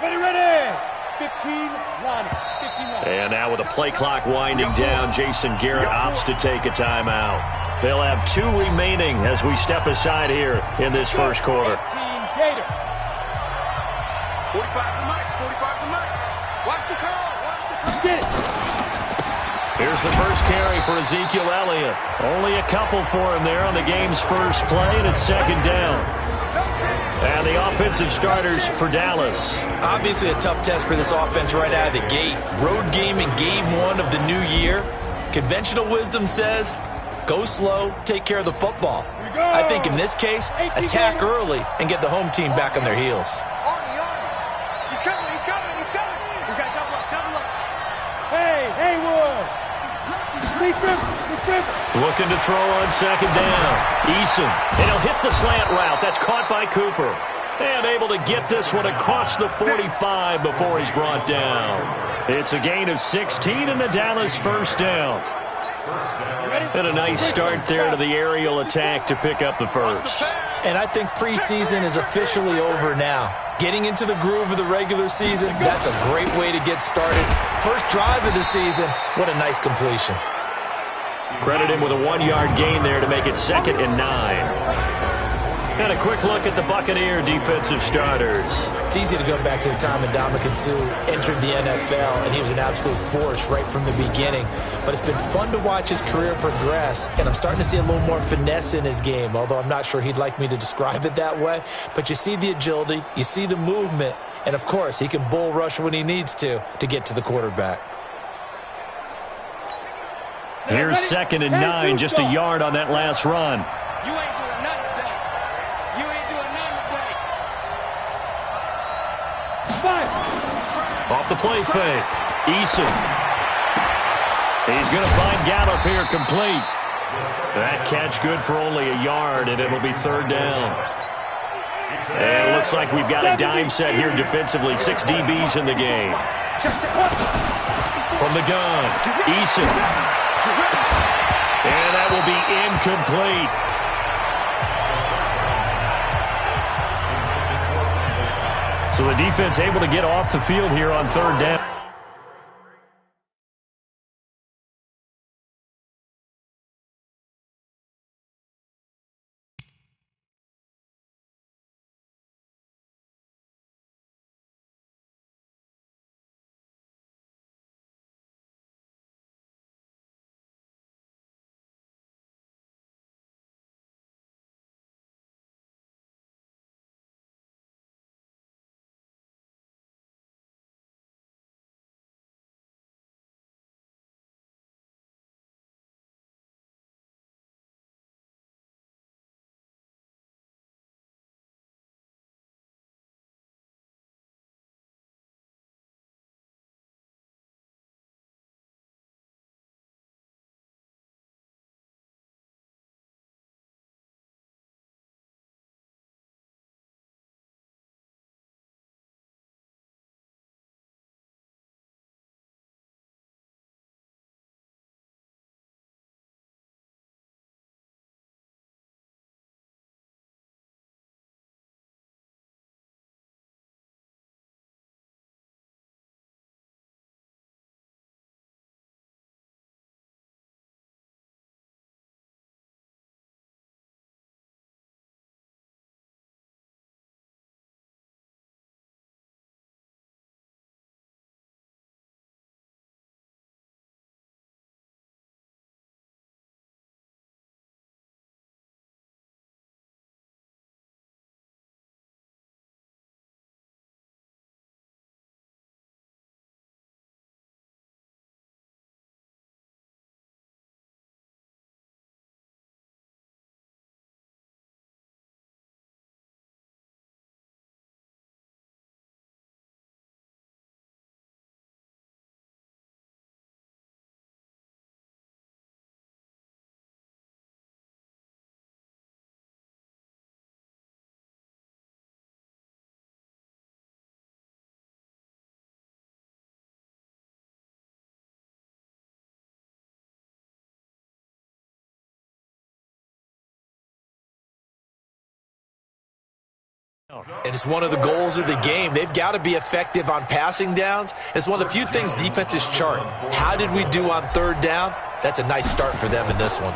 Ready. 15-1. And now with the play clock winding down, Jason Garrett opts to take a timeout. They'll have 2 remaining as we step aside here in this first quarter. 15 Gator. 45 to Mike. 45 to Mike. Watch the curl. Get it. Here's the first carry for Ezekiel Elliott. Only a couple for him there on the game's first play, and it's second down. And the offensive starters for Dallas. Obviously a tough test for this offense right out of the gate. Road game in game 1 of the new year. Conventional wisdom says, go slow, take care of the football. I think in this case, attack early and get the home team back on their heels. He's coming. We got double up. Hey, Haywood. Looking to throw on second down. Eason. And he'll hit the slant route. That's caught by Cooper. And able to get this one across the 45 before he's brought down. It's a gain of 16 and the Dallas first down. And a nice start there to the aerial attack to pick up the first. And I think preseason is officially over now. Getting into the groove of the regular season, that's a great way to get started. First drive of the season, what a nice completion. Credit him with a 1-yard gain there to make it 2nd and 9. And a quick look at the Buccaneer defensive starters. It's easy to go back to the time when Ndamukong Suh entered the NFL, and he was an absolute force right from the beginning. But it's been fun to watch his career progress, and I'm starting to see a little more finesse in his game, although I'm not sure he'd like me to describe it that way. But you see the agility, you see the movement, and, of course, he can bull rush when he needs to get to the quarterback. Here's 2nd and 9, just a yard on that last run. You ain't doing nothing today. Off the play fake. Eason. He's going to find Gallup here complete. That catch good for only a yard, and it'll be 3rd down. And it looks like we've got a dime set here defensively. 6 DBs in the game. From the gun, Eason. And that will be incomplete. So the defense able to get off the field here on 3rd down. And it's one of the goals of the game. They've got to be effective on passing downs. It's one of the few things defenses chart. How did we do on third down? That's a nice start for them in this one.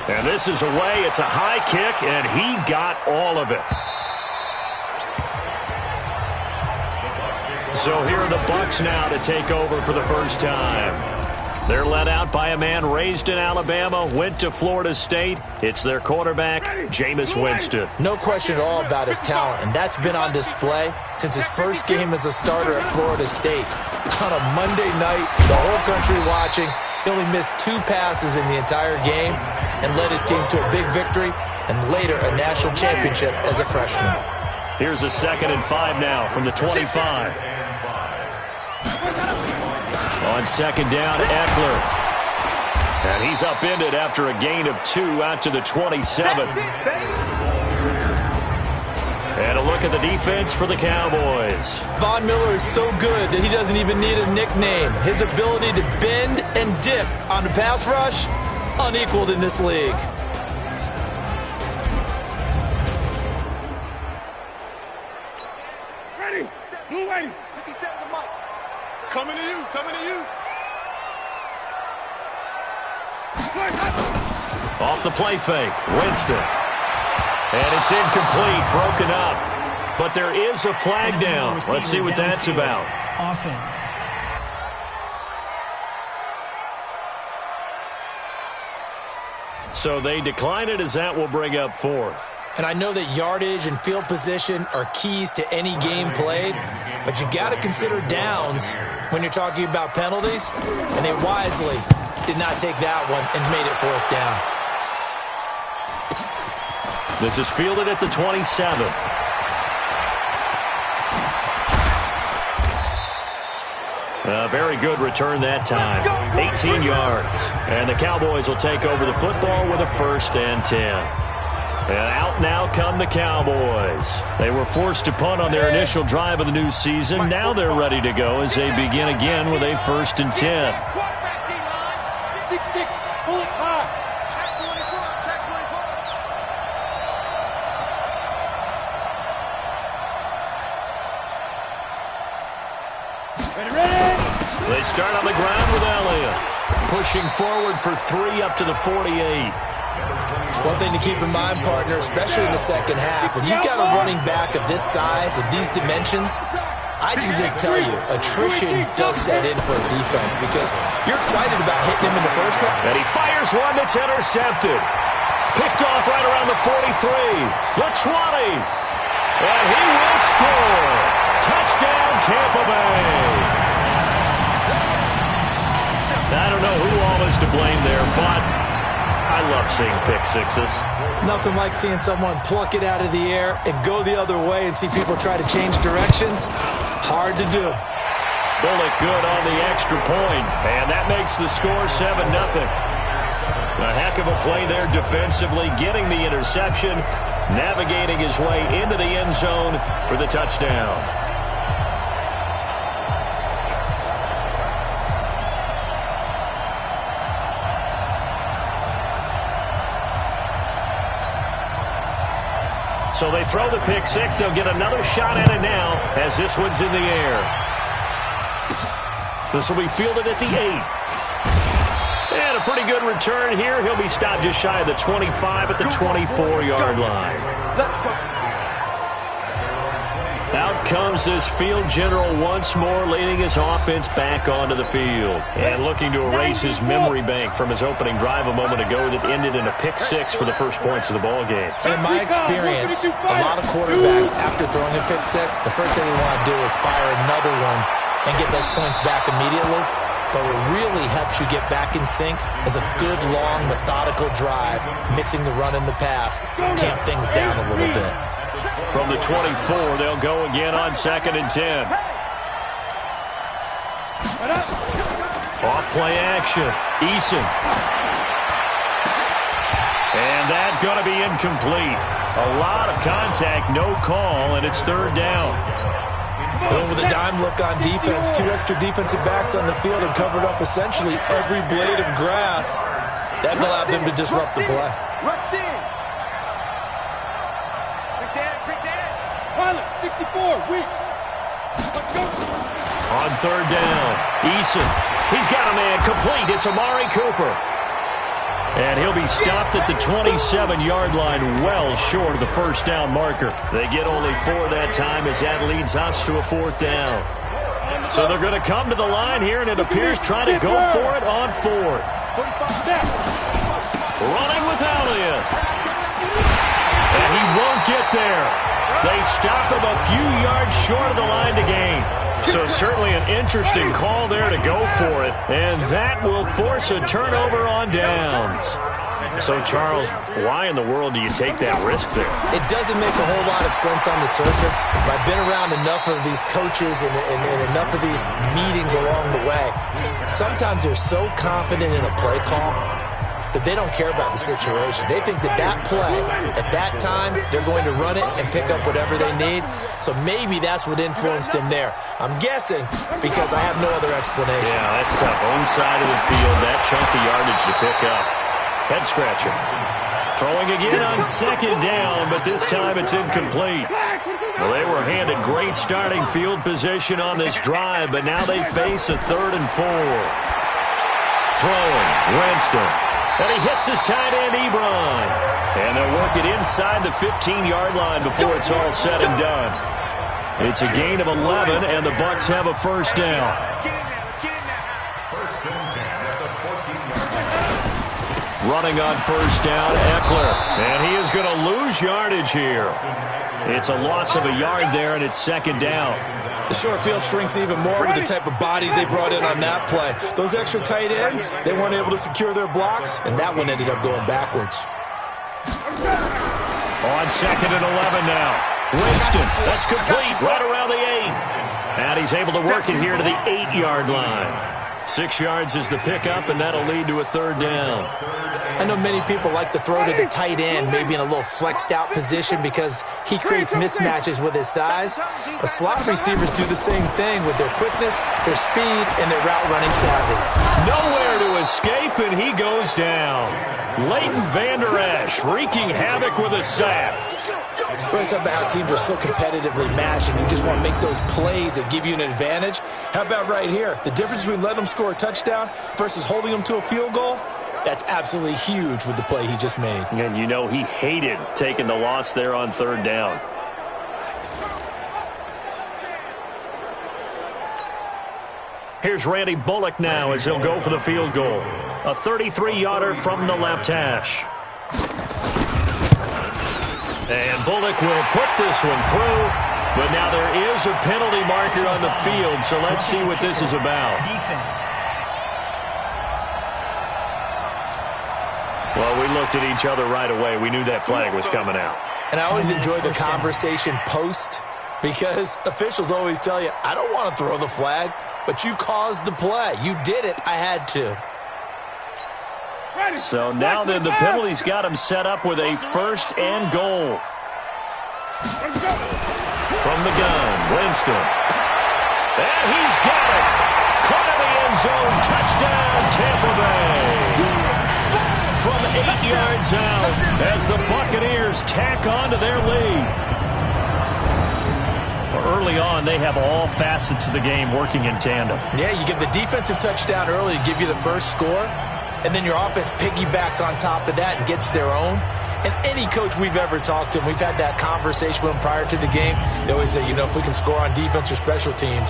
And this is away. It's a high kick, and he got all of it. So here are the Bucs now to take over for the first time. They're led out by a man raised in Alabama, went to Florida State. It's their quarterback, Jameis Winston. No question at all about his talent, and that's been on display since his first game as a starter at Florida State. On a Monday night, the whole country watching, he only missed 2 passes in the entire game and led his team to a big victory and later a national championship as a freshman. Here's a 2nd and 5 now from the 25. On 2nd down, Eckler. And he's upended after a gain of 2 out to the 27. And a look at the defense for the Cowboys. Von Miller is so good that he doesn't even need a nickname. His ability to bend and dip on the pass rush, unequaled in this league. Ready. Blue 80. 57 to Mike. Coming to you. Coming to you. Off the play fake, Winston. And it's incomplete, broken up. But there is a flag down. Let's see what that's about. Offense. So they decline it as that will bring up 4th. And I know that yardage and field position are keys to any game played, but you got to consider downs when you're talking about penalties, and they wisely did not take that one and made it 4th down. This is fielded at the 27. A very good return that time. 18 yards. And the Cowboys will take over the football with a 1st and 10. And out now come the Cowboys. They were forced to punt on their initial drive of the new season. Now they're ready to go as they begin again with a 1st and 10. 6-6, pull it high. Check 24. Check 24. Ready? They start on the ground with Elliott. Pushing forward for 3 up to the 48. One thing to keep in mind, partner, especially in the second half, when you've got a running back of this size, of these dimensions, I can just tell you, attrition does set in for a defense because you're excited about hitting him in the first half. And he fires one that's intercepted. Picked off right around the 43. The 20. And he will score. Touchdown, Tampa Bay. I don't know who all is to blame there, but I love seeing pick sixes. Nothing like seeing someone pluck it out of the air and go the other way and see people try to change directions. Hard to do. Bullock good on the extra point, and that makes the score 7-0. A heck of a play there defensively, getting the interception, navigating his way into the end zone for the touchdown. So they throw the pick six. They'll get another shot at it now as this one's in the air. This will be fielded at the 8. And a pretty good return here. He'll be stopped just shy of the 25 at the 24-yard line. Let's go. Out comes this field general once more, leading his offense back onto the field. And looking to erase his memory bank from his opening drive a moment ago that ended in a pick six for the first points of the ball game. And in my experience, a lot of quarterbacks, after throwing a pick six, the first thing they want to do is fire another one and get those points back immediately. But what really helps you get back in sync is a good, long, methodical drive, mixing the run and the pass, tamp things down a little bit. From the 24, they'll go again on 2nd and 10. Off play action. Eason. And that's going to be incomplete. A lot of contact, no call, and it's 3rd down. Going with a dime look on defense, 2 extra defensive backs on the field and covered up essentially every blade of grass. That allowed them to disrupt the play. Rush in. Big damage, big damage. Silence. 64. Weak. Let's go. On third down, Eason. He's got a man complete. It's Amari Cooper. And he'll be stopped at the 27-yard line, well short of the first down marker. They get only 4 that time as that leads us to a 4th down. So they're going to come to the line here, and it appears trying to go for it on 4th. Running with Elliott. And he won't get there. They stop him a few yards short of the line to gain. So certainly an interesting call there to go for it. And that will force a turnover on downs. So, Charles, why in the world do you take that risk there? It doesn't make a whole lot of sense on the surface. I've been around enough of these coaches and enough of these meetings along the way. Sometimes they're so confident in a play call that they don't care about the situation. They think that that play, at that time, they're going to run it and pick up whatever they need. So maybe that's what influenced him there. I'm guessing because I have no other explanation. Yeah, that's tough. Own side of the field, that chunk of yardage to pick up. Head scratcher. Throwing again on 2nd down, but this time it's incomplete. Well, they were handed great starting field position on this drive, but now they face a 3rd and 4. Throwing, Winston. And he hits his tight end, Ebron. And they'll work it inside the 15-yard line before it's all said and done. It's a gain of 11, and the Bucs have a first down. Running on first down, Eckler. And he is going to lose yardage here. It's a loss of a yard there, and it's 2nd down. The short field shrinks even more with the type of bodies they brought in on that play. Those extra tight ends, they weren't able to secure their blocks, and that one ended up going backwards. On 2nd and 11 now. Winston, that's complete, right around the 8. And he's able to work it here to the 8-yard line. 6 yards is the pickup, and that'll lead to a 3rd down. I know many people like to throw to the tight end, maybe in a little flexed out position because he creates mismatches with his size. But slot receivers do the same thing with their quickness, their speed, and their route running savvy. Nowhere to escape, and he goes down. Leighton Vander Esch wreaking havoc with a sack. We're talking about how teams are so competitively matched and you just want to make those plays that give you an advantage. How about right here? The difference between letting them score a touchdown versus holding them to a field goal? That's absolutely huge with the play he just made. And you know he hated taking the loss there on 3rd down. Here's Randy Bullock now as he'll go for the field goal. A 33-yarder from the left hash. And Bullock will put this one through, but now there is a penalty marker on the field, so let's see what this is about. Defense. Well, we looked at each other right away. We knew that flag was coming out. And I always enjoy the conversation post because officials always tell you, I don't want to throw the flag, but you caused the play. You did it. I had to. So now then the penalty's got him set up with a 1st and goal. From the gun, Winston. And he's got it. Caught in the end zone. Touchdown, Tampa Bay. From 8 yards out as the Buccaneers tack on to their lead. Early on, they have all facets of the game working in tandem. Yeah, you give the defensive touchdown early to give you the first score, and then your offense piggybacks on top of that and gets their own. And any coach we've ever talked to, and we've had that conversation with them prior to the game, they always say, you know, if we can score on defense or special teams,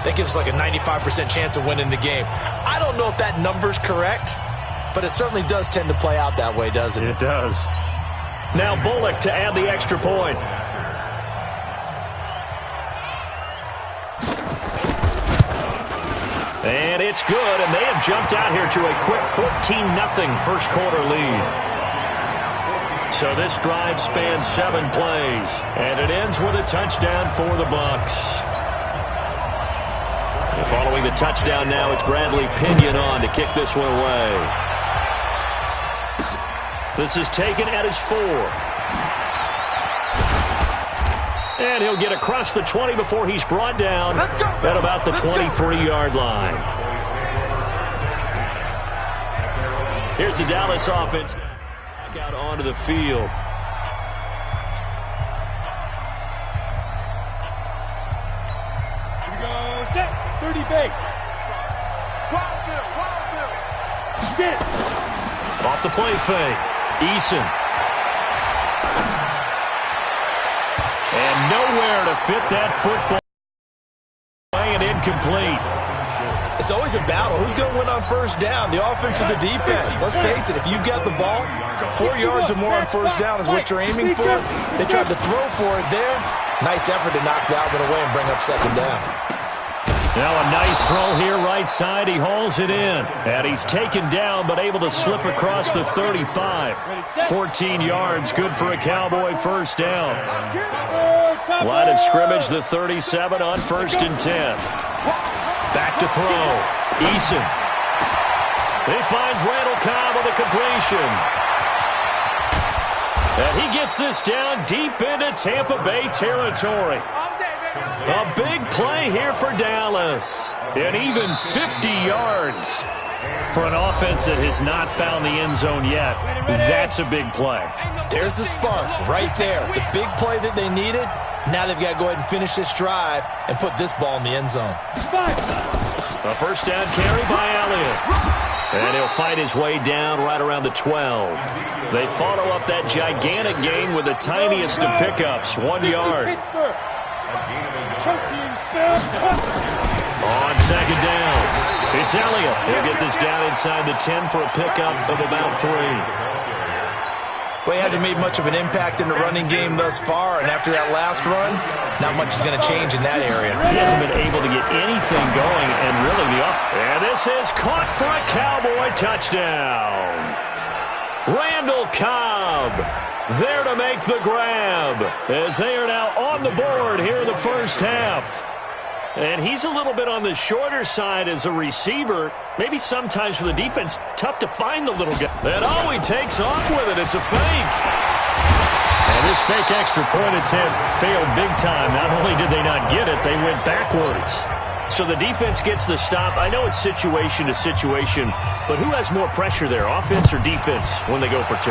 that gives us like a 95% chance of winning the game. I don't know if that number's correct, but it certainly does tend to play out that way, doesn't it? It does. Now Bullock to add the extra point. And it's good, and they have jumped out here to a quick 14-0 first quarter lead. So this drive spans 7 plays, and it ends with a touchdown for the Bucs. And following the touchdown now, it's Bradley Pinion on to kick this one away. This is taken at his 4. And he'll get across the 20 before he's brought down at about the 23-yard line. Here's the Dallas offense. Back out onto the field. 30 base. Get it. Off the play fake. Eason. And nowhere to fit that football. And incomplete. It's always a battle. Who's going to win on first down, the offense or the defense? Let's face it, if you've got the ball, 4 yards or more on first down is what you're aiming for. They tried to throw for it there. Nice effort to knock that one away and bring up second down. Now a nice throw here right side. He hauls it in. And he's taken down but able to slip across the 35. 14 yards, good for a Cowboy first down. Line of scrimmage, the 37 on 1st and 10. Back to throw. Eason. He finds Randall Cobb with a completion. And he gets this down deep into Tampa Bay territory. A big play here for Dallas. And even 50 yards for an offense that has not found the end zone yet. That's a big play. There's the spark right there. The big play that they needed. Now they've got to go ahead and finish this drive and put this ball in the end zone. A first down carry by Elliott. And he'll fight his way down right around the 12. They follow up that gigantic gain with the tiniest of pickups, 1 yard. On second down, it's Elliott. He'll get this down inside the 10 for a pickup of about 3. Well, he hasn't made much of an impact in the running game thus far, and after that last run, not much is going to change in that area. He hasn't been able to get anything going, and really and this is caught for a Cowboy touchdown. Randall Cobb there to make the grab as they are now on the board here in the first half. And he's a little bit on the shorter side as a receiver. Maybe sometimes for the defense, tough to find the little guy. And he takes off with it. It's a fake. And this fake extra point attempt failed big time. Not only did they not get it, they went backwards. So the defense gets the stop. I know it's situation to situation, but who has more pressure there, offense or defense, when they go for 2?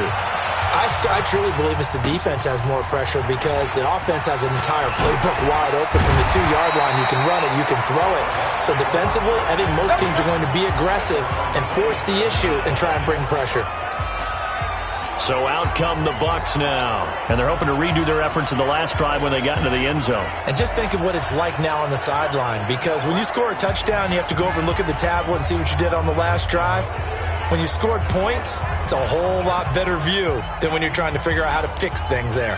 I truly believe it's the defense has more pressure because the offense has an entire playbook wide open from the 2-yard line. You can run it, you can throw it. So defensively, I think most teams are going to be aggressive and force the issue and try and bring pressure. So out come the Bucs now. And they're hoping to redo their efforts in the last drive when they got into the end zone. And just think of what it's like now on the sideline, because when you score a touchdown, you have to go over and look at the tablet and see what you did on the last drive. When you scored points, it's a whole lot better view than when you're trying to figure out how to fix things there.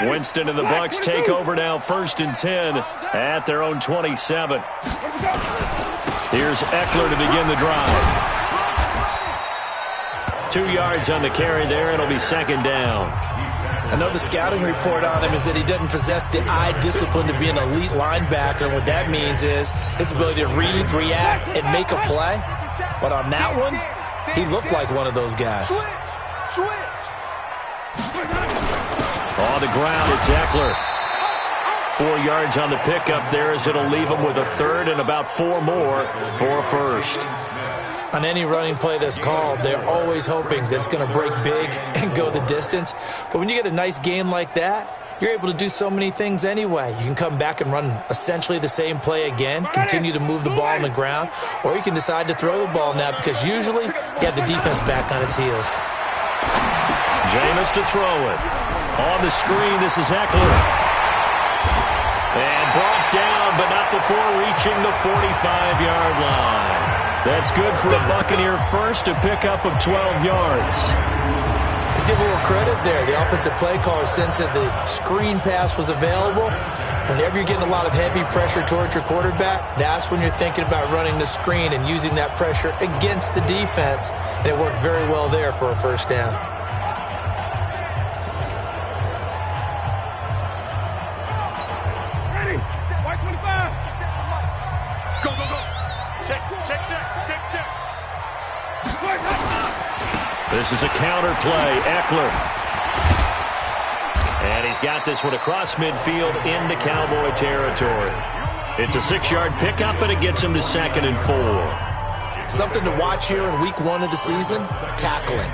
Winston and the Bucs take over now, 1st and 10 at their own 27. Here's Eckler to begin the drive. 2 yards on the carry there. It'll be second down. I know the scouting report on him is that he doesn't possess the eye discipline to be an elite linebacker. And what that means is his ability to read, react, and make a play. But on that one, he looked like one of those guys. On the ground, it's Eckler. 4 yards on the pickup there as it'll leave him with a third and about 4 more for a first. On any running play that's called, they're always hoping that it's going to break big and go the distance. But when you get a nice gain like that, you're able to do so many things anyway. You can come back and run essentially the same play again, continue to move the ball on the ground, or you can decide to throw the ball now because usually you have the defense back on its heels. Jameis to throw it. On the screen, this is Eckler. And brought down, but not before reaching the 45-yard line. That's good for a Buccaneer first, a pickup of 12 yards. Let's give a little credit there. The offensive play caller, since that the screen pass was available, whenever you're getting a lot of heavy pressure towards your quarterback, that's when you're thinking about running the screen and using that pressure against the defense. And it worked very well there for a first down. This is a counter play. Eckler. And he's got this one across midfield into Cowboy territory. It's a 6-yard pickup, and it gets him to 2nd and 4. Something to watch here in week 1 of the season, tackling.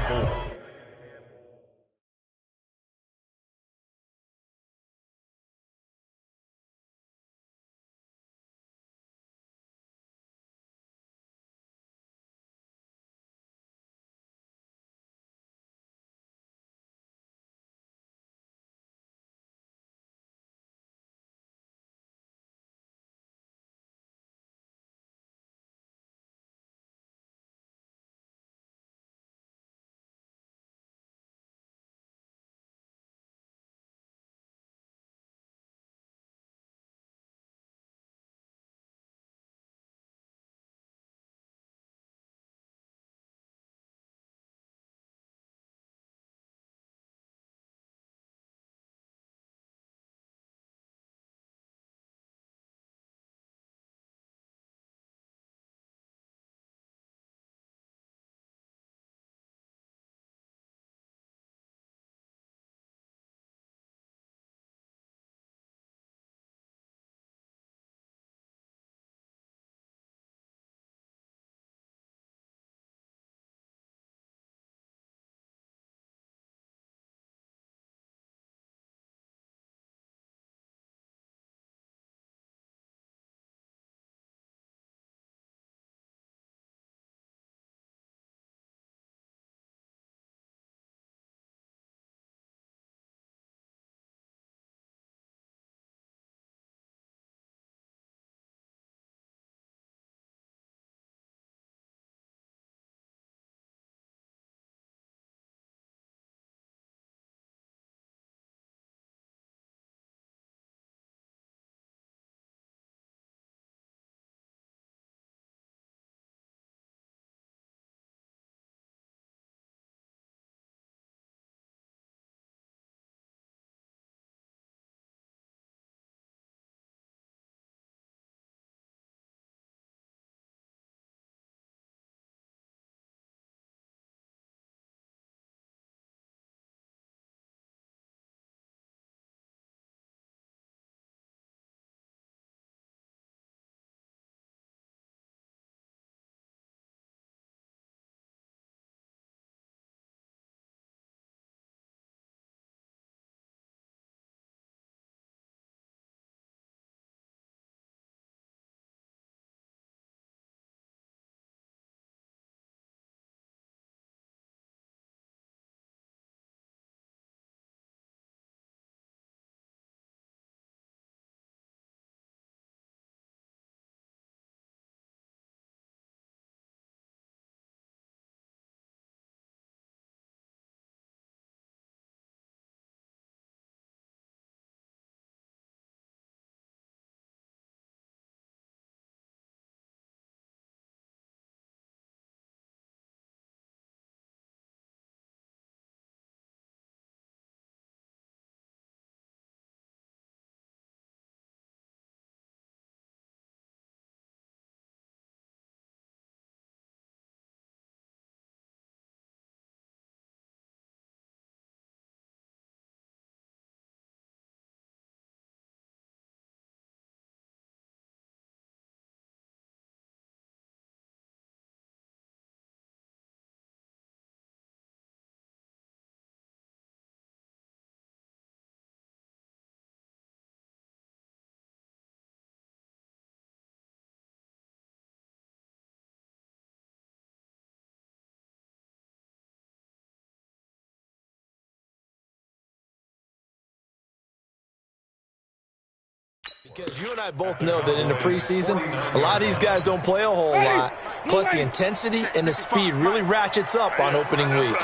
Because you and I both know that in the preseason, a lot of these guys don't play a whole lot. Plus, the intensity and the speed really ratchets up on opening week.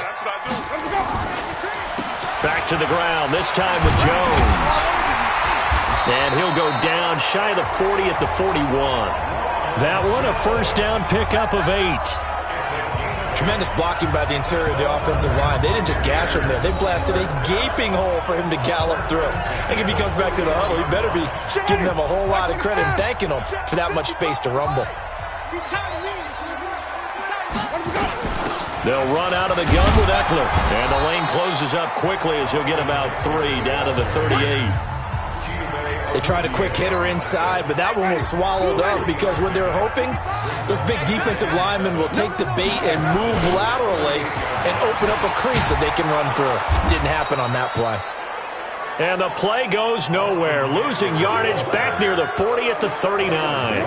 Back to the ground, this time with Jones. And he'll go down shy of the 40 at the 41. That one, a first down pickup of 8. Tremendous blocking by the interior of the offensive line. They didn't just gash him there. They blasted a gaping hole for him to gallop through. I think if he comes back to the huddle, he better be giving them a whole lot of credit and thanking them for that much space to rumble. They'll run out of the gun with Eckler. And the lane closes up quickly as he'll get about 3 down to the 38. They tried a quick hitter inside, but that one was swallowed up because when they're hoping, those big defensive linemen will take the bait and move laterally and open up a crease that they can run through. Didn't happen on that play. And the play goes nowhere, losing yardage back near the 40 at the 39.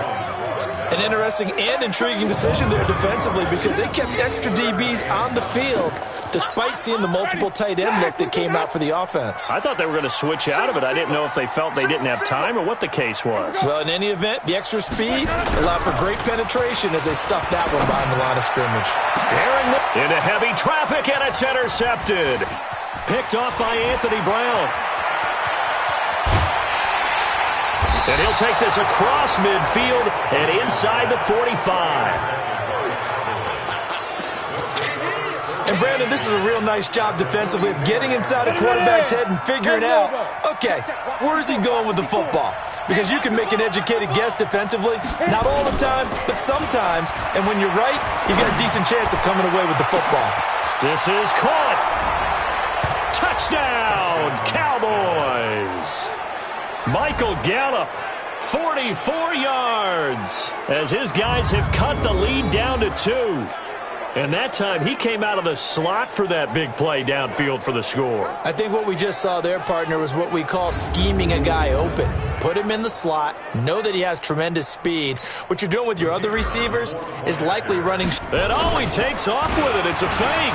An interesting and intriguing decision there defensively because they kept extra DBs on the field despite seeing the multiple tight end look that came out for the offense. I thought they were going to switch out of it. I didn't know if they felt they didn't have time or what the case was. Well, in any event, the extra speed allowed for great penetration as they stuffed that one behind the line of scrimmage. Aaron into heavy traffic, and it's intercepted. Picked off by Anthony Brown. And he'll take this across midfield and inside the 45. And, Brandon, this is a real nice job defensively of getting inside a quarterback's head and figuring out, okay, where is he going with the football? Because you can make an educated guess defensively, not all the time, but sometimes. And when you're right, you've got a decent chance of coming away with the football. This is caught. Touchdown, Cowboys. Michael Gallup, 44 yards, as his guys have cut the lead down to 2. And that time, he came out of the slot for that big play downfield for the score. I think what we just saw there, partner, was what we call scheming a guy open. Put him in the slot, know that he has tremendous speed. What you're doing with your other receivers is likely running. And he takes off with it. It's a fake.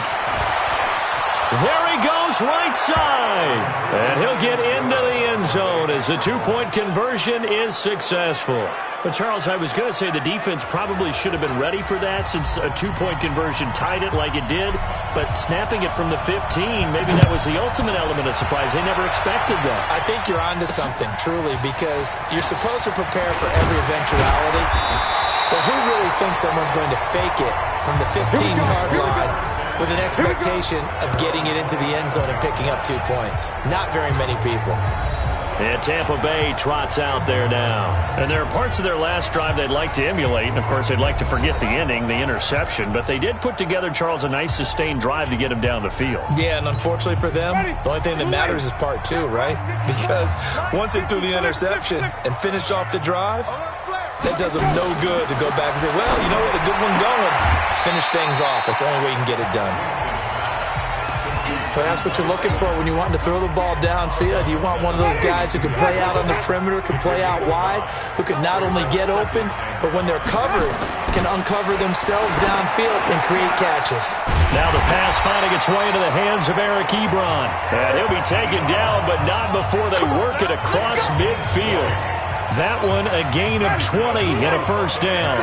There he goes, right side. And he'll get into the end zone as the two-point conversion is successful. But, Charles, I was going to say the defense probably should have been ready for that since a two-point conversion tied it like it did. But snapping it from the 15, maybe that was the ultimate element of surprise. They never expected that. I think you're onto something, truly, because you're supposed to prepare for every eventuality. But who really thinks someone's going to fake it from the 15-yard line with an expectation of getting it into the end zone and picking up 2 points? Not very many people. And Tampa Bay trots out there now. And there are parts of their last drive they'd like to emulate. And, of course, they'd like to forget the ending, the interception. But they did put together, Charles, a nice sustained drive to get him down the field. Yeah, and unfortunately for them, the only thing that matters is part 2, right? Because once they threw the interception and finished off the drive, that does them no good to go back and say, well, you know what, a good one going. Finish things off. That's the only way you can get it done. But that's what you're looking for when you want to throw the ball downfield. You want one of those guys who can play out on the perimeter, can play out wide, who can not only get open, but when they're covered, can uncover themselves downfield and create catches. Now the pass finding its way into the hands of Eric Ebron. And he'll be taken down, but not before they work it across midfield. That one a gain of 20 and a first down.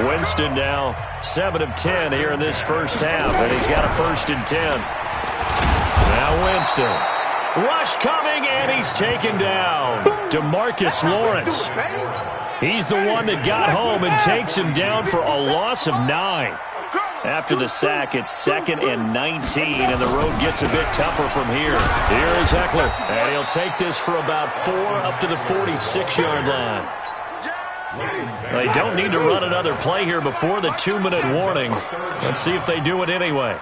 Winston now 7 of 10 here in this first half, and he's got a 1st and 10. Now Winston. Rush coming, and he's taken down. DeMarcus Lawrence. He's the one that got home and takes him down for a loss of 9. After the sack, it's 2nd and 19, and the road gets a bit tougher from here. Here is Eckler, and he'll take this for about 4 up to the 46-yard line. They don't need to run another play here before the 2-minute warning. Let's see if they do it anyway.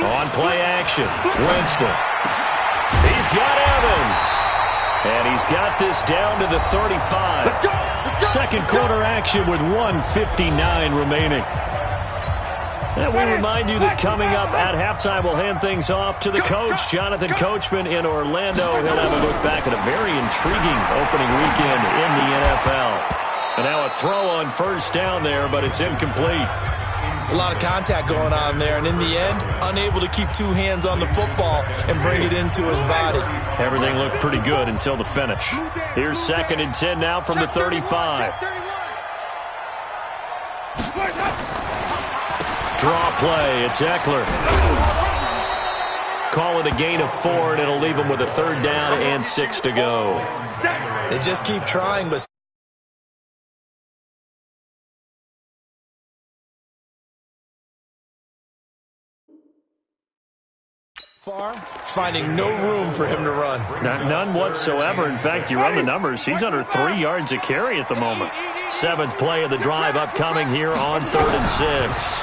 On play action, Winston. He's got Evans. And he's got this down to the 35. Second quarter action with 1:59 remaining. And we remind you that coming up at halftime, we'll hand things off to the coach, Jonathan Coachman in Orlando. He'll have a look back at a very intriguing opening weekend in the NFL. And now a throw on first down there, but it's incomplete. It's a lot of contact going on there, and in the end, unable to keep 2 hands on the football and bring it into his body. Everything looked pretty good until the finish. Here's 2nd and 10 now from the 35. Draw play, it's Eckler. Call it a gain of 4, and it'll leave him with a 3rd down and 6 to go. They just keep trying, but finding no room for him to run. None whatsoever. In fact, you run the numbers, he's under 3 yards a carry at the moment. 7th play of the drive upcoming here on 3rd and 6.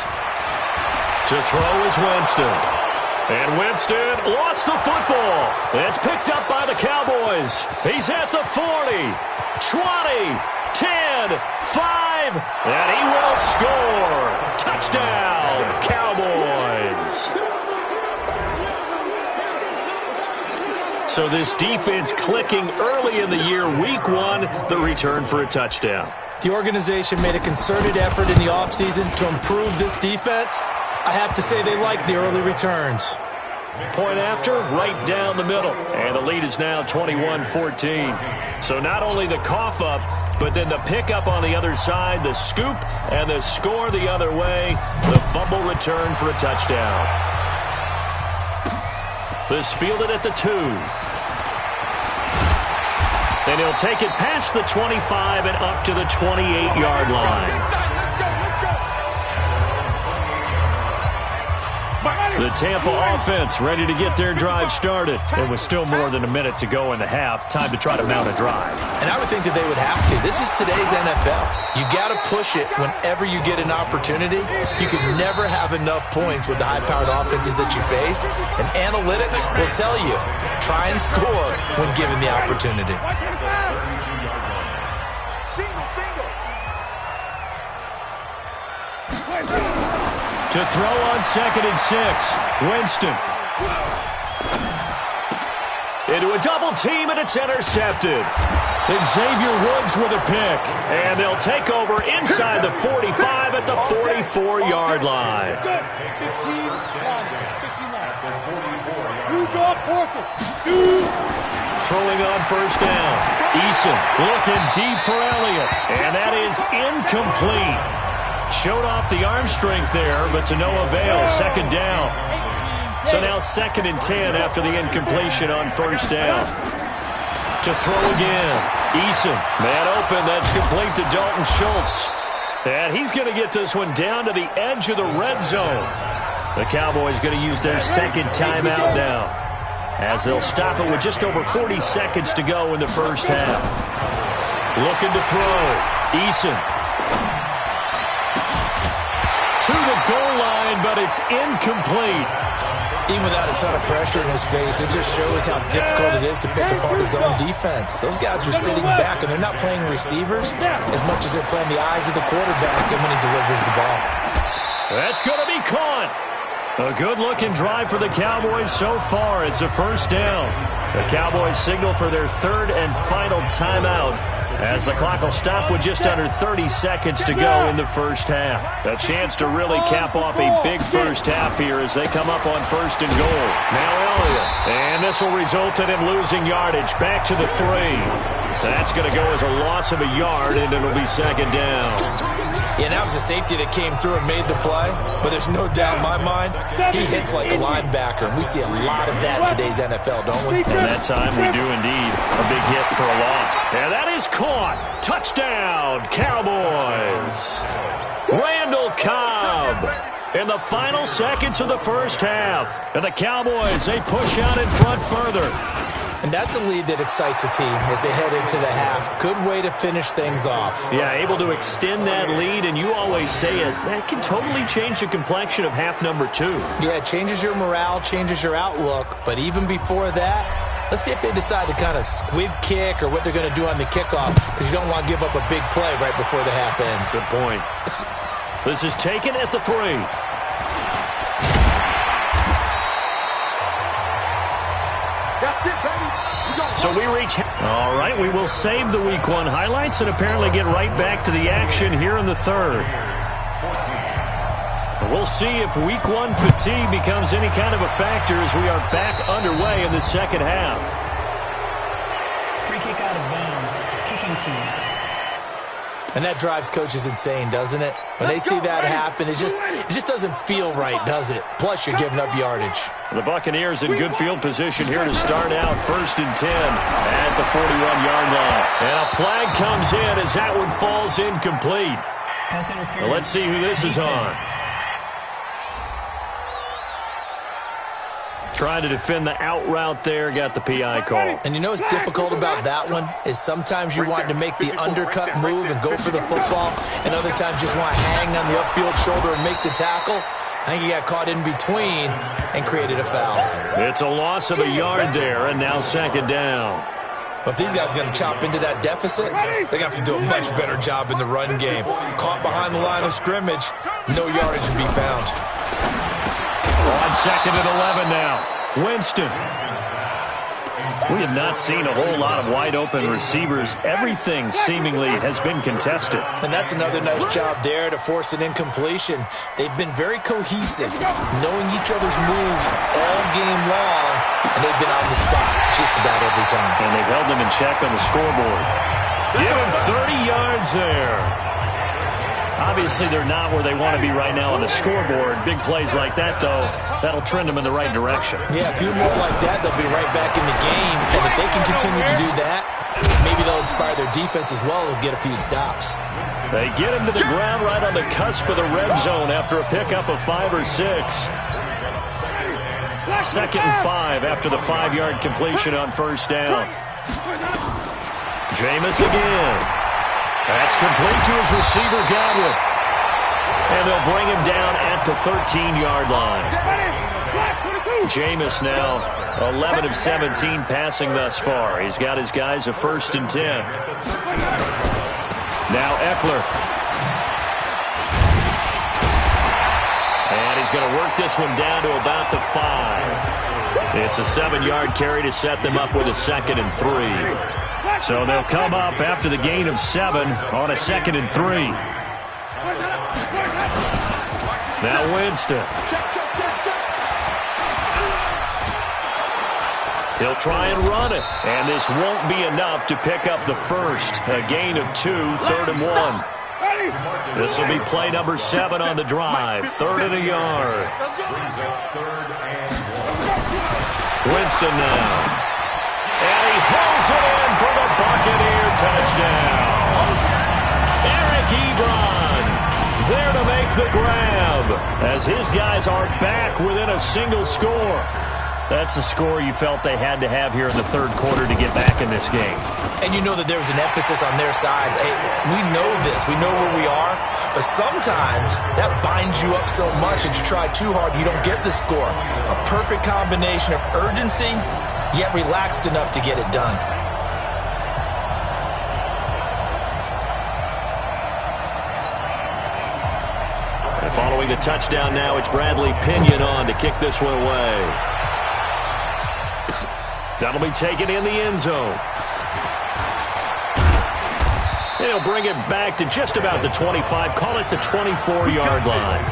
To throw is Winston. And Winston lost the football. It's picked up by the Cowboys. He's at the 40, 20, 10, 5, and he will score. Touchdown, Cowboys. So this defense clicking early in the year, week one, the return for a touchdown. The organization made a concerted effort in the offseason to improve this defense. I have to say they like the early returns. Point after, right down the middle. And the lead is now 21-14. So not only the cough up, but then the pickup on the other side, the scoop, and the score the other way. The fumble return for a touchdown. This fielded at the 2. And he'll take it past the 25 and up to the 28-yard line. The Tampa offense ready to get their drive started. And with still more than a minute to go in the half, time to try to mount a drive. And I would think that they would have to. This is today's NFL. You got to push it whenever you get an opportunity. You can never have enough points with the high-powered offenses that you face. And analytics will tell you, try and score when given the opportunity. To throw on 2nd and 6, Winston. Into a double team, and it's intercepted. Xavier Woods with a pick. And they'll take over inside the 45 at the 44-yard line. Throwing on 1st down. Eason looking deep for Elliott. And that is incomplete. Showed off the arm strength there, but to no avail. 2nd down. So now 2nd and 10 after the incompletion on 1st down. To throw again. Eason, man open. That's complete to Dalton Schultz. And he's going to get this one down to the edge of the red zone. The Cowboys going to use their 2nd timeout now, as they'll stop it with just over 40 seconds to go in the 1st half. Looking to throw. Eason. To the goal line, but it's incomplete. Even without a ton of pressure in his face, it just shows how difficult it is to pick apart his own defense. Those guys are sitting back, and they're not playing receivers as much as they're playing the eyes of the quarterback and when he delivers the ball. That's going to be caught. A good-looking drive for the Cowboys so far. It's a 1st down. The Cowboys signal for their 3rd and final timeout, as the clock will stop with just under 30 seconds to go in the 1st half. A chance to really cap off a big 1st half here as they come up on 1st and goal. Now Elliott. And this will result in him losing yardage. Back to the 3. That's going to go as a loss of a yard, and it'll be 2nd down. Yeah, that was a safety that came through and made the play, but there's no doubt in my mind, he hits like a linebacker, and we see a lot of that in today's NFL, don't we? And that time we do indeed. A big hit for a loss. And that is caught. Touchdown, Cowboys. Randall Cobb in the final seconds of the 1st half. And the Cowboys, they push out in front further. And that's a lead that excites a team as they head into the half. Good way to finish things off. Yeah, able to extend that lead, and you always say it, that can totally change the complexion of half number 2. Yeah, it changes your morale, changes your outlook. But even before that, let's see if they decide to kind of squib kick or what they're going to do on the kickoff, because you don't want to give up a big play right before the half ends. Good point. This is taken at the 3. So we reach... All right, we will save the Week 1 highlights and apparently get right back to the action here in the 3rd. We'll see if Week 1 fatigue becomes any kind of a factor as we are back underway in the 2nd half. Free kick out of bounds. Kicking team. And that drives coaches insane, doesn't it? When they see that happen, it just doesn't feel right, does it? Plus, you're giving up yardage. The Buccaneers in good field position here to start out 1st and 10 at the 41-yard line. And a flag comes in as that one falls incomplete. Well, let's see who this is on. Trying to defend the out route there, got the PI call. And you know what's difficult about that one is sometimes you want to make the undercut move and go for the football, and other times you just want to hang on the upfield shoulder and make the tackle. I think he got caught in between and created a foul. It's a loss of a yard there, and now second down. But if these guys are going to chop into that deficit, they're going to have to do a much better job in the run game. Caught behind the line of scrimmage, no yardage to be found. On second and 11 now, Winston. We have not seen a whole lot of wide-open receivers. Everything seemingly has been contested. And that's another nice job there to force an incompletion. They've been very cohesive, knowing each other's moves all game long, and they've been on the spot just about every time. And they've held them in check on the scoreboard. Give him 30 yards there. Obviously, they're not where they want to be right now on the scoreboard. Big plays like that, though, that'll trend them in the right direction. Yeah, a few more like that, they'll be right back in the game. And if they can continue to do that, maybe they'll inspire their defense as well. They'll get a few stops. They get him to the ground right on the cusp of the red zone after a pickup of 5 or 6. Second and 5 after the 5-yard completion on first down. Jameis again. That's complete to his receiver, Godwin. And they'll bring him down at the 13-yard line. Jameis now 11 of 17 passing thus far. He's got his guys a 1st and 10. Now Eckler. And he's going to work this one down to about the 5. It's a 7-yard carry to set them up with a 2nd and 3. So they'll come up after the gain of 7 on a 2nd and 3. Now Winston. He'll try and run it. And this won't be enough to pick up the first. A gain of 2, 3rd and 1. This will be play number 7 on the drive. 3rd and a yard. Winston now. And he pulls it in for the Buccaneer touchdown. Eric Ebron there to make the grab as his guys are back within a single score. That's a score you felt they had to have here in the 3rd quarter to get back in this game. And you know that there was an emphasis on their side. Hey, we know this. We know where we are. But sometimes that binds you up so much that you try too hard, you don't get the score. A perfect combination of urgency, yet relaxed enough to get it done. And following the touchdown now, it's Bradley Pinion on to kick this one away. That'll be taken in the end zone. And he'll bring it back to just about the 25, call it the 24-yard line.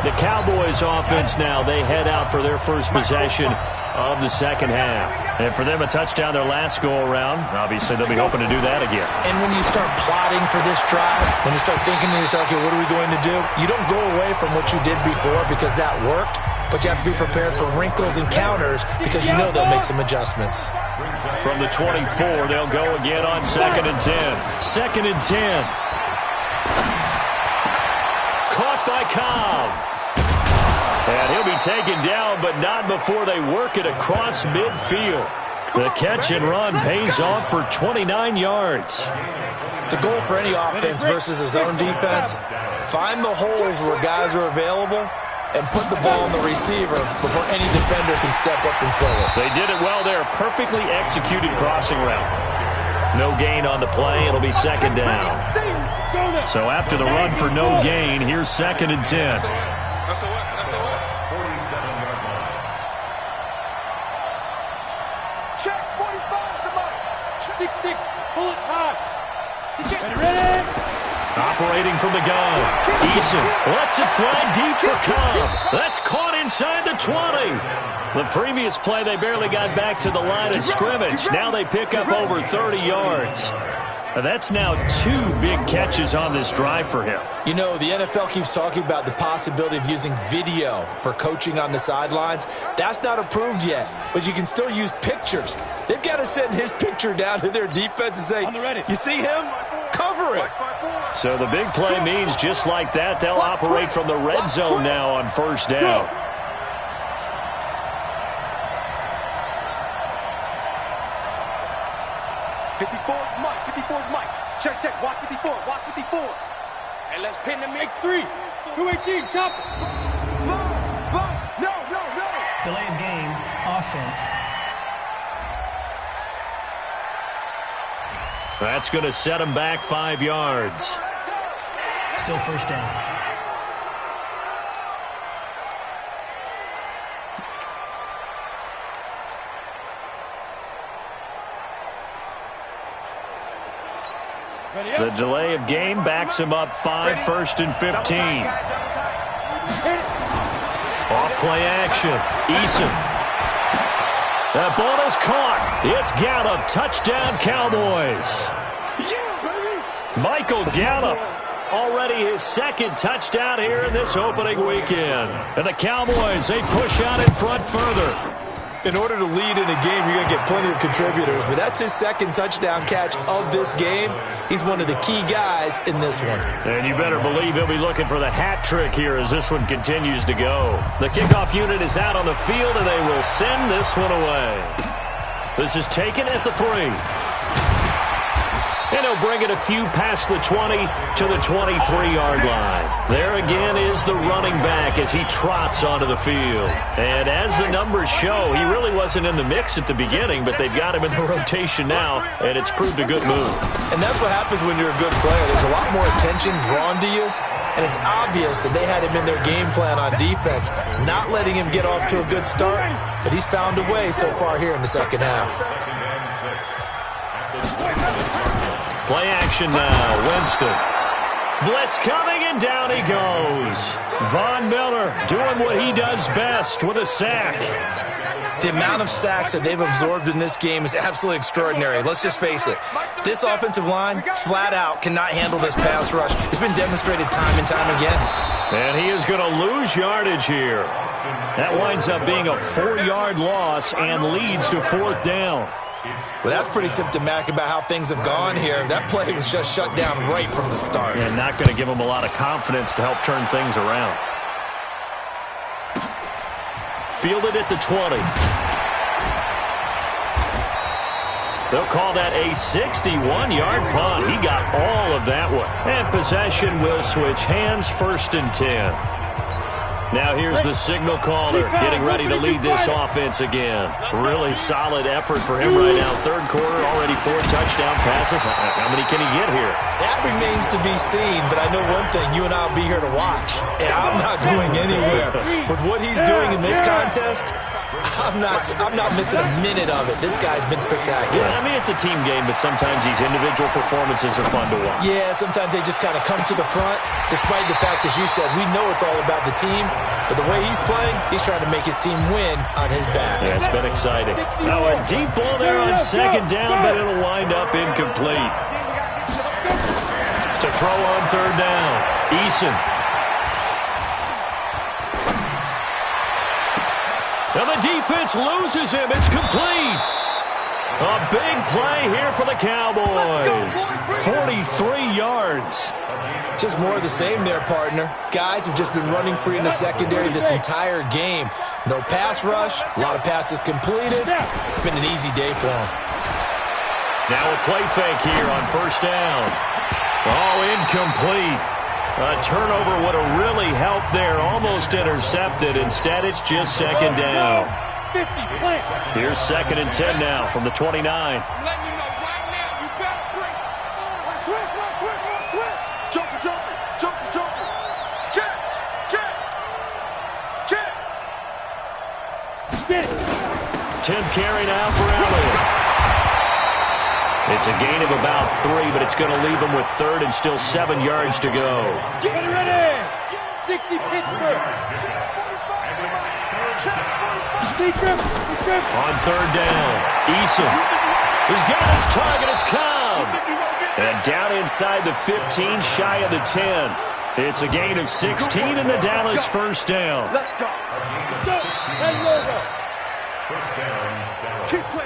The Cowboys offense now, they head out for their first possession of the second half. And for them, a touchdown their last go-around. Obviously, they'll be hoping to do that again. And when you start plotting for this drive, when you start thinking to yourself, okay, what are we going to do? You don't go away from what you did before because that worked, but you have to be prepared for wrinkles and counters because you know they'll make some adjustments. From the 24, they'll go again on 2nd and 10. 2nd and 10. Caught by Cobb. And he'll be taken down, but not before they work it across midfield. The catch and run pays off for 29 yards. The goal for any offense versus his own defense, find the holes where guys are available and put the ball on the receiver before any defender can step up and fill it. They did it well there. Perfectly executed crossing route. No gain on the play. It'll be 2nd down. So after the run for no gain, here's 2nd and 10. Check 45 to Mike. 6-6, pull it hard. Ready? Operating from the gun. Eason lets it fly deep for Cobb. That's caught inside the 20. The previous play, they barely got back to the line of scrimmage. Now they pick up over 30 yards. That's now 2 big catches on this drive for him. You know, the NFL keeps talking about the possibility of using video for coaching on the sidelines. That's not approved yet, but you can still use pictures. They've got to send his picture down to their defense and say, you see him? Cover it. So the big play means just like that, they'll operate from the red zone now on first down. Mike. 54 is Mike. Check. Watch 54. Hey, let's pin the mix 3. 218, chop. Slow. No. Delay of game, offense. That's going to set him back 5 yards. Still first down. The delay of game backs him up 5, 1st and 15. Off play action. Eason. That ball is caught. It's Gallup. Touchdown, Cowboys. Michael Gallup. Already his 2nd touchdown here in this opening weekend. And the Cowboys, they push out in front further. In order to lead in a game, you're going to get plenty of contributors, but that's his 2nd touchdown catch of this game. He's one of the key guys in this one. And you better believe he'll be looking for the hat trick here as this one continues to go. The kickoff unit is out on the field, and they will send this one away. This is taken at the 3. And he'll bring it a few past the 20 to the 23-yard line. There again is the running back as he trots onto the field. And as the numbers show, he really wasn't in the mix at the beginning, but they've got him in the rotation now, and it's proved a good move. And that's what happens when you're a good player. There's a lot more attention drawn to you, and it's obvious that they had him in their game plan on defense, not letting him get off to a good start, but he's found a way so far here in the second half. Play action now. Winston. Blitz coming, and down he goes. Von Miller doing what he does best with a sack. The amount of sacks that they've absorbed in this game is absolutely extraordinary. Let's just face it. This offensive line, flat out, cannot handle this pass rush. It's been demonstrated time and time again. And he is going to lose yardage here. That winds up being a 4-yard loss and leads to 4th down. Well, that's pretty symptomatic about how things have gone here. That play was just shut down right from the start. And not going to give him a lot of confidence to help turn things around. Fielded at the 20. They'll call that a 61-yard punt. He got all of that one. And possession will switch hands, 1st and 10. Now here's the signal caller getting ready to lead this offense again. Really solid effort for him right now. 3rd quarter, already 4 touchdown passes. How many can he get here? That remains to be seen, but I know one thing. You and I will be here to watch, and I'm not going anywhere. With what he's doing in this contest, I'm not missing a minute of it. This guy's been spectacular. Yeah, I mean, it's a team game, but sometimes these individual performances are fun to watch. Yeah, sometimes they just kind of come to the front, despite the fact, as you said, we know it's all about the team. But the way he's playing, he's trying to make his team win on his back. Yeah, it's been exciting. Now a deep ball there on 2nd down, but it'll wind up incomplete. To throw on 3rd down, Eason. Now the defense loses him. It's complete. A big play here for the Cowboys. 43 yards. Just more of the same there, partner. Guys have just been running free in the secondary this entire game. No pass rush, a lot of passes completed. It's been an easy day for them. Now a play fake here on 1st down. Oh, incomplete. A turnover would have really helped there. Almost intercepted. Instead, it's just 2nd down. Here's 2nd and 10 now from the 29. Get it. 10th carry now for Elliott. It's a gain of about 3, but it's going to leave him with 3rd and still 7 yards to go. Get it ready. 60 Pittsburgh. On 3rd down, Eason has got his target. It's Cobb. And down inside the 15, shy of the 10. It's a gain of 16 and the Dallas 1st down. Let's go.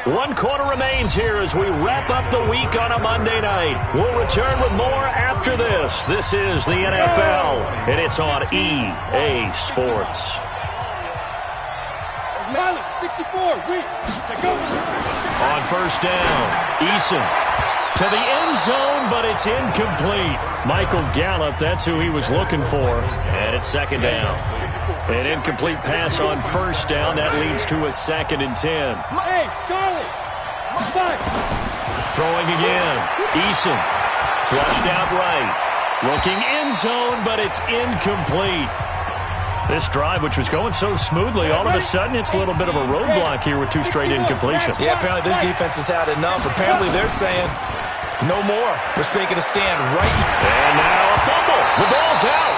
One quarter remains here as we wrap up the week on a Monday night. We'll return with more after this. This is the NFL, and it's on EA Sports. Smiley, 64, on 1st down, Eason. To the end zone, but it's incomplete. Michael Gallup, that's who he was looking for. And it's second down. An incomplete pass on first down. That leads to a 2nd and 10. Hey, Charlie! Throwing again. Eason. Flushed out right. Looking end zone, but it's incomplete. This drive, which was going so smoothly, all of a sudden it's a little bit of a roadblock here with 2 straight incompletions. Yeah, apparently this defense has had enough. Apparently they're saying no more. We're thinking to stand right. And now a fumble. The ball's out.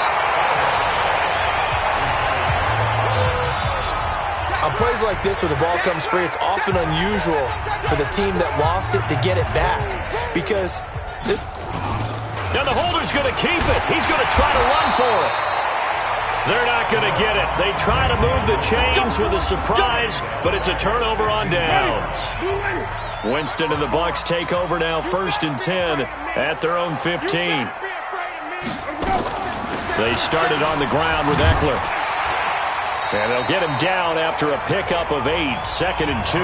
On plays like this, where the ball comes free, it's often unusual for the team that lost it to get it back. Because this... Now the holder's going to keep it. He's going to try to run for it. They're not going to get it. They try to move the chains with a surprise, but it's a turnover on downs. Winston and the Bucs take over now, 1st and 10 at their own 15. They started on the ground with Eckler. And they'll get him down after a pickup of 8, 2nd and 2.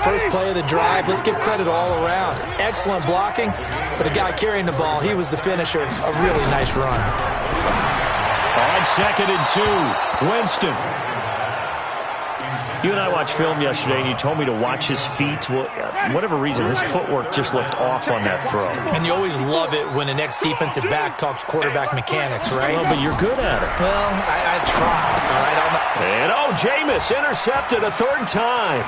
First play of the drive, let's give credit all around. Excellent blocking, but the guy carrying the ball, he was the finisher. A really nice run. On 2nd and 2, Winston. You and I watched film yesterday, and you told me to watch his feet. Well, for whatever reason, his footwork just looked off on that throw. And you always love it when the next defensive back talks quarterback mechanics, right? Well, but you're good at it. Well, I try. All right, and, Jameis intercepted a 3rd time.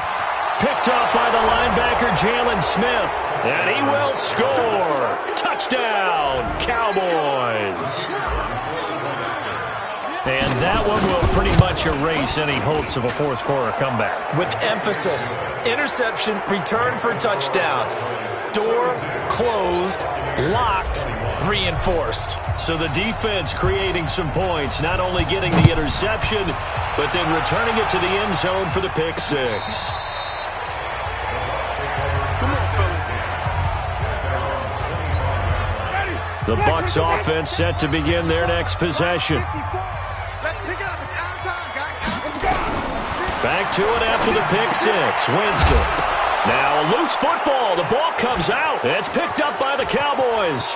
Picked up by the linebacker, Jalen Smith. And he will score. Touchdown, Cowboys. And that one will pretty much erase any hopes of a 4th quarter comeback. With emphasis, interception, return for touchdown. Door closed, locked, reinforced. So the defense creating some points, not only getting the interception, but then returning it to the end zone for the pick 6. The Bucs offense set to begin their next possession. Let's pick it up. It's out of time, guys. Back to it after the pick 6. Winston. Now a loose football. The ball comes out. It's picked up by the Cowboys.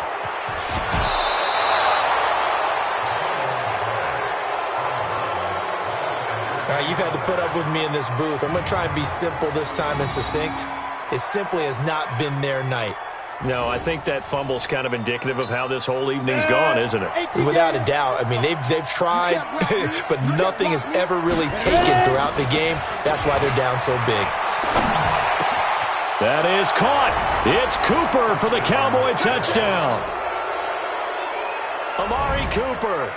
All right, you've had to put up with me in this booth. I'm going to try and be simple this time and succinct. It simply has not been their night. No, I think that fumble's kind of indicative of how this whole evening's gone, isn't it? Without a doubt. I mean, they've tried, but nothing has ever really taken throughout the game. That's why they're down so big. That is caught. It's Cooper for the Cowboy touchdown. Amari Cooper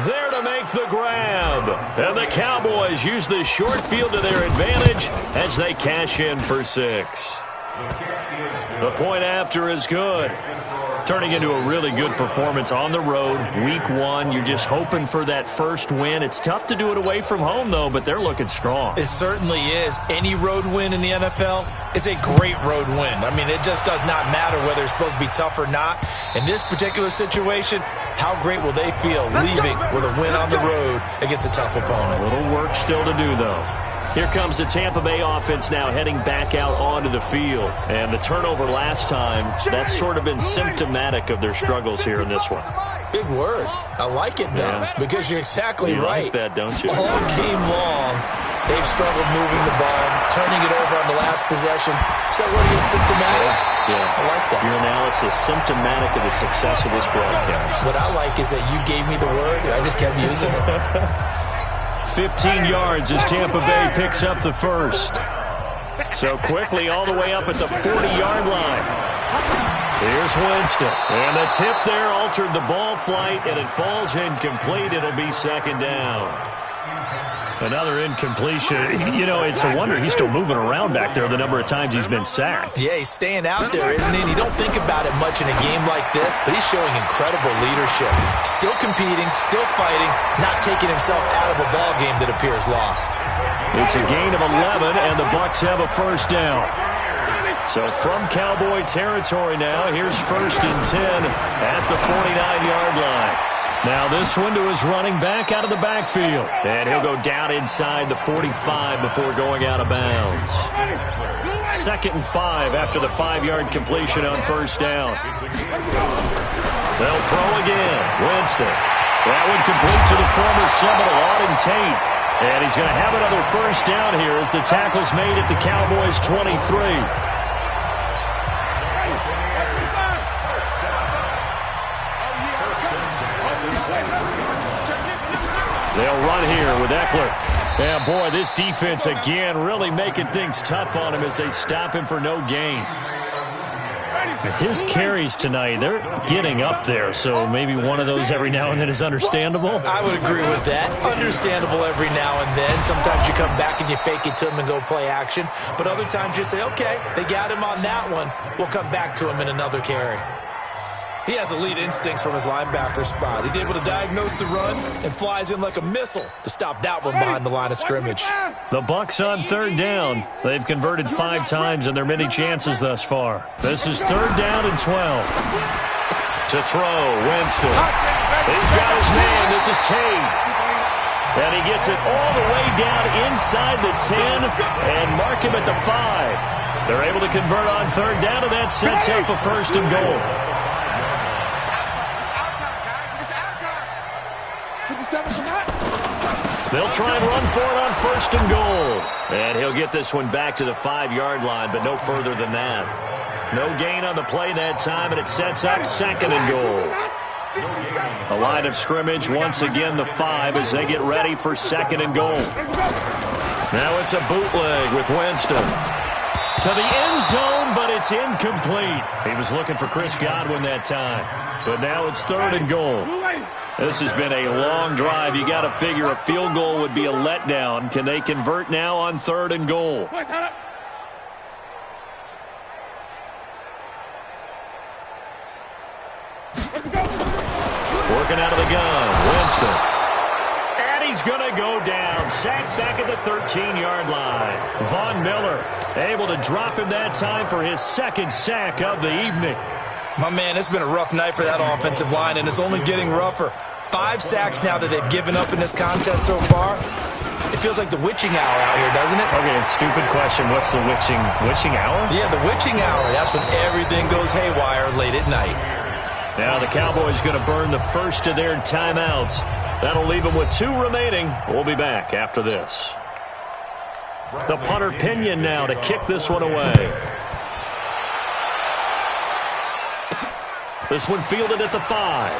there to make the grab. And the Cowboys use the short field to their advantage as they cash in for 6. The point after is good. Turning into a really good performance on the road. Week 1, you're just hoping for that first win. It's tough to do it away from home, though, but they're looking strong. It certainly is. Any road win in the NFL is a great road win. I mean, it just does not matter whether it's supposed to be tough or not. In this particular situation, how great will they feel leaving with a win on the road against a tough opponent? A little work still to do, though. Here comes the Tampa Bay offense now heading back out onto the field. And the turnover last time, that's sort of been symptomatic of their struggles here in this one. Big word. I like it, though, because you're exactly right. You like that, don't you? All game long, they've struggled moving the ball, turning it over on the last possession. Is that word again, symptomatic? Yeah. I like that. Your analysis, symptomatic of the success of this broadcast. What I like is that you gave me the word, and I just kept using it. 15 yards as Tampa Bay picks up the first. So quickly all the way up at the 40-yard line. Here's Winston. And the tip there altered the ball flight, and it falls incomplete. It'll be 2nd down. Another incompletion. You know, it's a wonder he's still moving around back there the number of times he's been sacked. Yeah, he's staying out there, isn't he? You don't think about it much in a game like this, but he's showing incredible leadership. Still competing, still fighting, not taking himself out of a ball game that appears lost. It's a gain of 11, and the Bucs have a first down. So from Cowboy territory now, here's 1st and 10 at the 49-yard line. Now this one to his running back out of the backfield. And he'll go down inside the 45 before going out of bounds. 2nd and 5 after the 5-yard completion on first down. They'll throw again. Winston. That one complete to the former Seminole, Auden Tate. And he's going to have another first down here as the tackle's made at the Cowboys' 23. They'll run here with Eckler. Yeah, boy, this defense again really making things tough on him as they stop him for no gain. His carries tonight, they're getting up there, so maybe one of those every now and then is understandable. I would agree with that. Understandable every now and then. Sometimes you come back and you fake it to him and go play action. But other times you say, okay, they got him on that one. We'll come back to him in another carry. He has elite instincts from his linebacker spot. He's able to diagnose the run and flies in like a missile to stop that one behind the line of scrimmage. The Bucs on 3rd down. They've converted 5 times in their many chances thus far. This is 3rd down and 12. To throw, Winston. He's got his man. This is Tate. And he gets it all the way down inside the 10 and mark him at the 5. They're able to convert on 3rd down, and that sets up a 1st and goal. They'll try and run for it on 1st and goal. And he'll get this one back to the 5-yard line, but no further than that. No gain on the play that time, and it sets up 2nd and goal. The line of scrimmage, once again the 5 as they get ready for 2nd and goal. Now it's a bootleg with Winston. To the end zone, but it's incomplete. He was looking for Chris Godwin that time. But now it's 3rd and goal. This has been a long drive. You got to figure a field goal would be a letdown. Can they convert now on 3rd and goal? Working out of the gun, Winston. And he's going to go down. Sacked back at the 13-yard line. Von Miller able to drop him that time for his 2nd sack of the evening. My man, it's been a rough night for that offensive line, and it's only getting rougher. 5 sacks now that they've given up in this contest so far. It feels like the witching hour out here, doesn't it? Okay, stupid question. What's the witching hour? Yeah, the witching hour. That's when everything goes haywire late at night. Now the Cowboys going to burn the first of their timeouts. That'll leave them with 2 remaining. We'll be back after this. The punter Pinion now to kick this one away. This one fielded at the 5.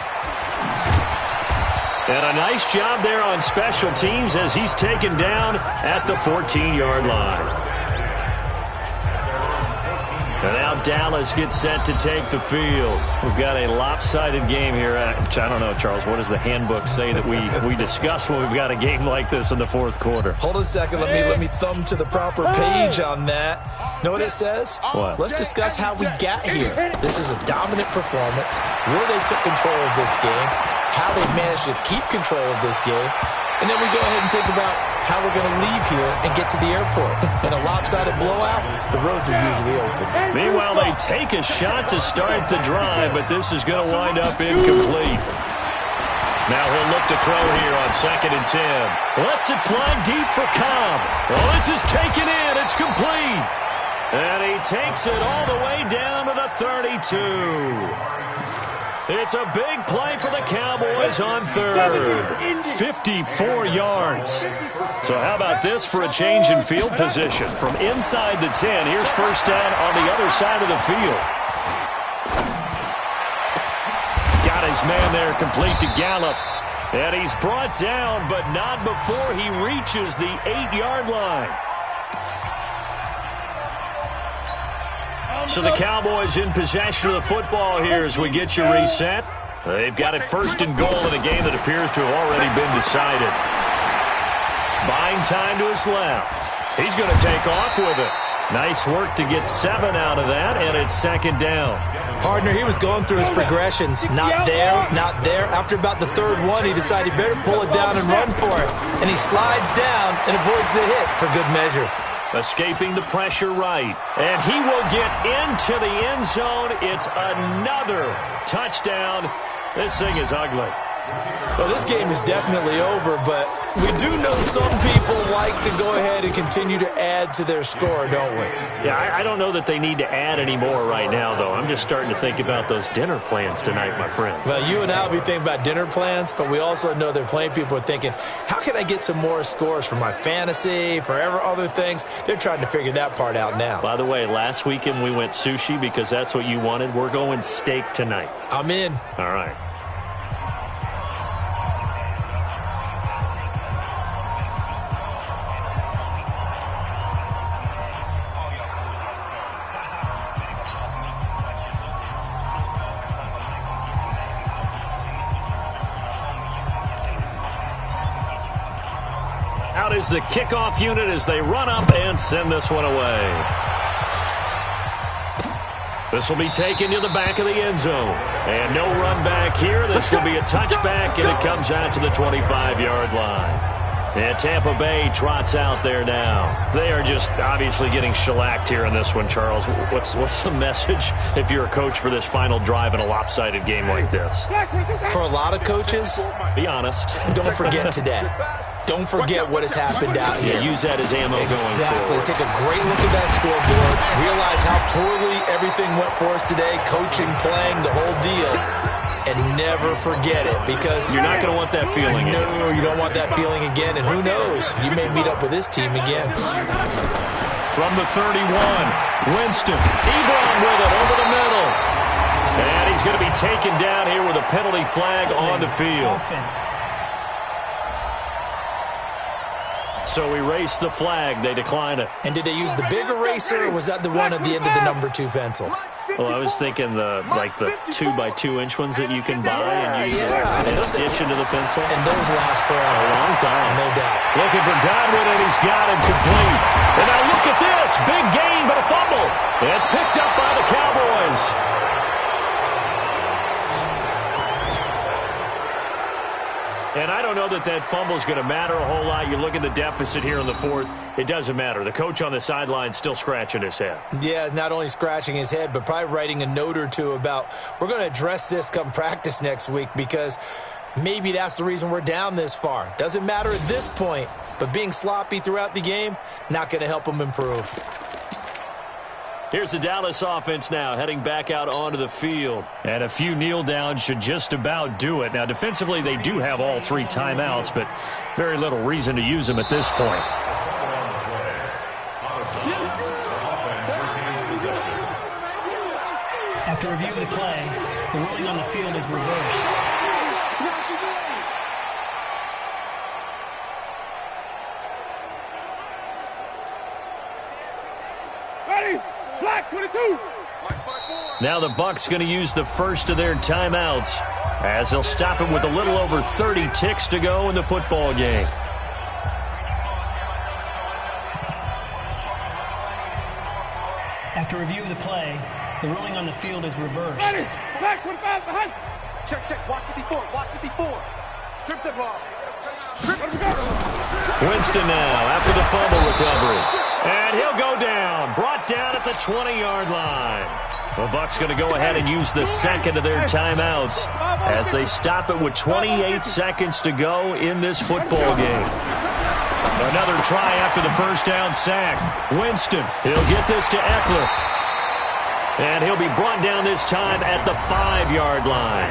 And a nice job there on special teams as he's taken down at the 14-yard line. And now Dallas gets set to take the field. We've got a lopsided game here. I don't know, Charles, what does the handbook say that we discuss when we've got a game like this in the 4th quarter? Hold on a second. Let me thumb to the proper page on that. Know what it says? What? Let's discuss how we got here. This is a dominant performance, where they took control of this game, how they've managed to keep control of this game, and then we go ahead and think about how we're going to leave here and get to the airport. In a lopsided blowout, the roads are usually open. Meanwhile, they take a shot to start the drive, but this is going to wind up incomplete. Now he'll look to throw here on 2nd and 10. Lets it fly deep for Cobb. Well, this is taken in. It's complete. And he takes it all the way down to the 32. It's a big play for the Cowboys on 3rd. 54 yards. So how about this for a change in field position? From inside the 10, here's first down on the other side of the field. Got his man there complete to Gallup. And he's brought down, but not before he reaches the 8-yard line. So the Cowboys in possession of the football here as we get you reset. They've got it 1st and goal in a game that appears to have already been decided. Buying time to his left. He's going to take off with it. Nice work to get 7 out of that, and it's 2nd down. Partner, he was going through his progressions. Not there, not there. After about the 3rd one, he decided he better pull it down and run for it. And he slides down and avoids the hit for good measure. Escaping the pressure right. And he will get into the end zone. It's another touchdown. This thing is ugly. Well, this game is definitely over, but we do know some people like to go ahead and continue to add to their score, don't we? Yeah, I don't know that they need to add any more right now, though. I'm just starting to think about those dinner plans tonight, my friend. Well, you and I will be thinking about dinner plans, but we also know there are plenty of people are thinking, how can I get some more scores for my fantasy, for other things? They're trying to figure that part out now. By the way, last weekend we went sushi because that's what you wanted. We're going steak tonight. I'm in. All right. Out is the kickoff unit as they run up and send this one away. This will be taken to the back of the end zone. And no run back here. This will be a touchback, and it comes out to the 25-yard line. And Tampa Bay trots out there now. They are just obviously getting shellacked here in this one, Charles. What's the message if you're a coach for this final drive in a lopsided game like this? For a lot of coaches, be honest. Don't forget today. Don't forget what has happened out here. Yeah, use that as ammo going forward. Take a great look at that scoreboard. Realize how poorly everything went for us today. Coaching, playing, the whole deal. And never forget it, because you're not going to want that feeling again. No, you don't want that feeling again. And who knows? You may meet up with this team again. From the 31, Winston. Ebron with it over the middle. And he's going to be taken down here with a penalty flag on the field. So erase the flag. They decline it. And did they use the big eraser, or was that the one at the end of the number 2 pencil? Well, I was thinking the 2x2-inch ones that you can buy and use in addition to the pencil. And those last for a long time. No doubt. Looking for Godwin, and he's got him complete. And now look at this. Big gain, but a fumble. It's picked up by the Cowboys. And I don't know that fumble is going to matter a whole lot. You look at the deficit here in the fourth. It doesn't matter. The coach on the sideline still scratching his head. Yeah, not only scratching his head, but probably writing a note or two about, we're going to address this come practice next week, because maybe that's the reason we're down this far. Doesn't matter at this point, but being sloppy throughout the game, not going to help him improve. Here's the Dallas offense now heading back out onto the field. And a few kneel downs should just about do it. Now, defensively, they do have all 3 timeouts, but very little reason to use them at this point. After review of the play, the ruling on the field is reversed. Ready? Black 22. Now the Bucs going to use the first of their timeouts as they'll stop it with a little over 30 ticks to go in the football game. After review of the play, the ruling on the field is reversed. Ready? Black 25 behind. Check. Watch 54. Watch 54. Strip the ball. Winston now after the fumble recovery. And he'll go down. Brought down at the 20-yard line. The Bucs going to go ahead and use the second of their timeouts as they stop it with 28 seconds to go in this football game. Another try after the first down sack. Winston, he'll get this to Eckler. And he'll be brought down this time at the 5-yard line.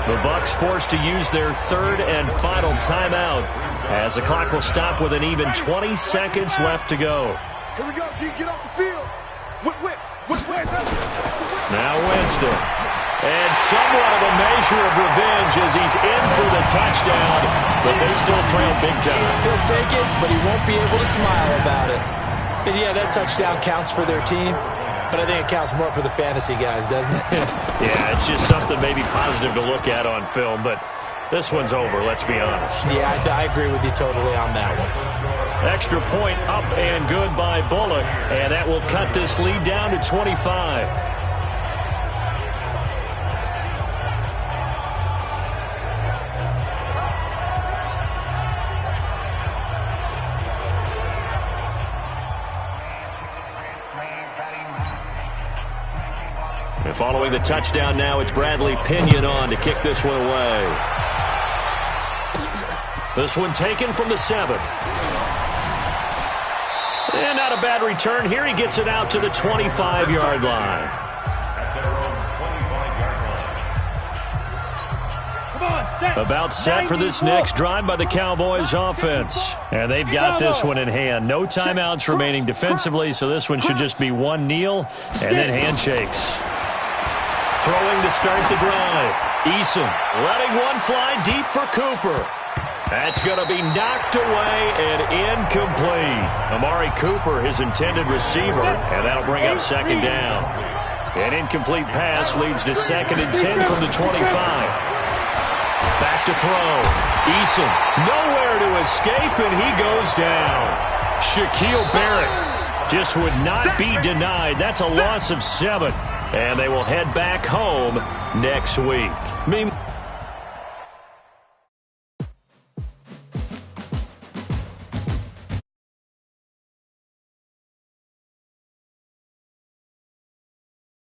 The Bucs forced to use their third and final timeout as the clock will stop with an even 20 seconds left to go. Here we go, G. Get off the field. Whip. Now Winston. And somewhat of a measure of revenge as he's in for the touchdown, but they still trail big time. He'll take it, but he won't be able to smile about it. And yeah, that touchdown counts for their team, but I think it counts more for the fantasy guys, doesn't it? Yeah, it's just something maybe positive to look at on film, but this one's over, let's be honest. Yeah, I agree with you totally on that one. Extra point up and good by Bullock, and that will cut this lead down to 25. And following the touchdown now, it's Bradley Pinion on to kick this one away. This one taken from the 7. And not a bad return here. He gets it out to the 25-yard line. About set for this next drive by the Cowboys offense. And they've got this one in hand. No timeouts remaining defensively, so this one should just be one kneel and then handshakes. Throwing to start the drive. Eason letting one fly deep for Cooper. That's going to be knocked away and incomplete. Amari Cooper, his intended receiver, and that'll bring up second down. An incomplete pass leads to 2nd and 10 from the 25. Back to throw. Eason, nowhere to escape, and he goes down. Shaquille Barrett just would not be denied. That's a loss of 7. And they will head back home next week.